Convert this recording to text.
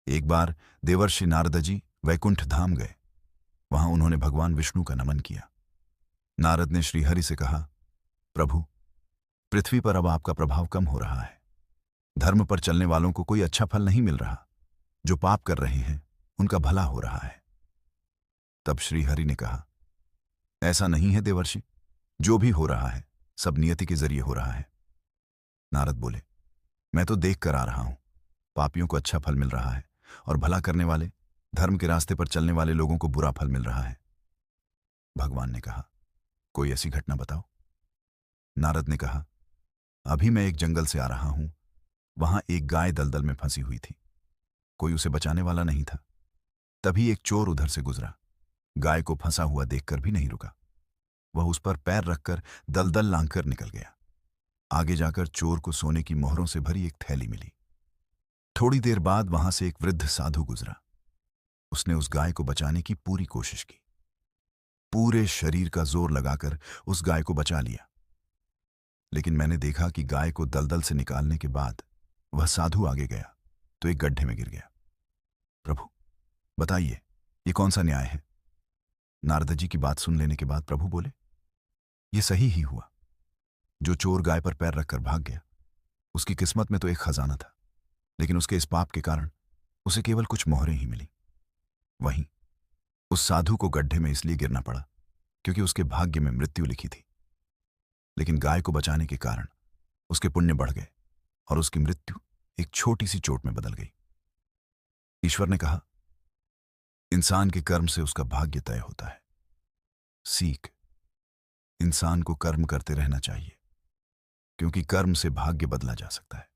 एक बार देवर्षि नारद जी वैकुंठ धाम गए। वहां उन्होंने भगवान विष्णु का नमन किया। नारद ने श्रीहरि से कहा, प्रभु, पृथ्वी पर अब आपका प्रभाव कम हो रहा है। धर्म पर चलने वालों को कोई अच्छा फल नहीं मिल रहा। जो पाप कर रहे हैं उनका भला हो रहा है। तब श्रीहरि ने कहा, ऐसा नहीं है देवर्षि, जो भी हो रहा है सब नियति के जरिए हो रहा है। नारद बोले, मैं तो देख कर आ रहा हूं, पापियों को अच्छा फल मिल रहा है और भला करने वाले, धर्म के रास्ते पर चलने वाले लोगों को बुरा फल मिल रहा है। भगवान ने कहा, कोई ऐसी घटना बताओ। नारद ने कहा, अभी मैं एक जंगल से आ रहा हूं। वहां एक गाय दलदल में फंसी हुई थी। कोई उसे बचाने वाला नहीं था। तभी एक चोर उधर से गुजरा। गाय को फंसा हुआ देखकर भी नहीं रुका। वह उस पर पैर रखकर दलदल लांघकर निकल गया। आगे जाकर चोर को सोने की मोहरों से भरी एक थैली मिली। थोड़ी देर बाद वहां से एक वृद्ध साधु गुजरा। उसने उस गाय को बचाने की पूरी कोशिश की। पूरे शरीर का जोर लगाकर उस गाय को बचा लिया। लेकिन मैंने देखा कि गाय को दलदल से निकालने के बाद वह साधु आगे गया तो एक गड्ढे में गिर गया। प्रभु, बताइए, ये कौन सा न्याय है? नारद जी की बात सुन लेने के बाद प्रभु बोले, ये सही ही हुआ। जो चोर गाय पर पैर रखकर भाग गया, उसकी किस्मत में तो एक खजाना था, लेकिन उसके इस पाप के कारण उसे केवल कुछ मोहरें ही मिली। वहीं उस साधु को गड्ढे में इसलिए गिरना पड़ा क्योंकि उसके भाग्य में मृत्यु लिखी थी। लेकिन गाय को बचाने के कारण उसके पुण्य बढ़ गए और उसकी मृत्यु एक छोटी सी चोट में बदल गई। ईश्वर ने कहा, इंसान के कर्म से उसका भाग्य तय होता है। सीख, इंसान को कर्म करते रहना चाहिए, क्योंकि कर्म से भाग्य बदला जा सकता है।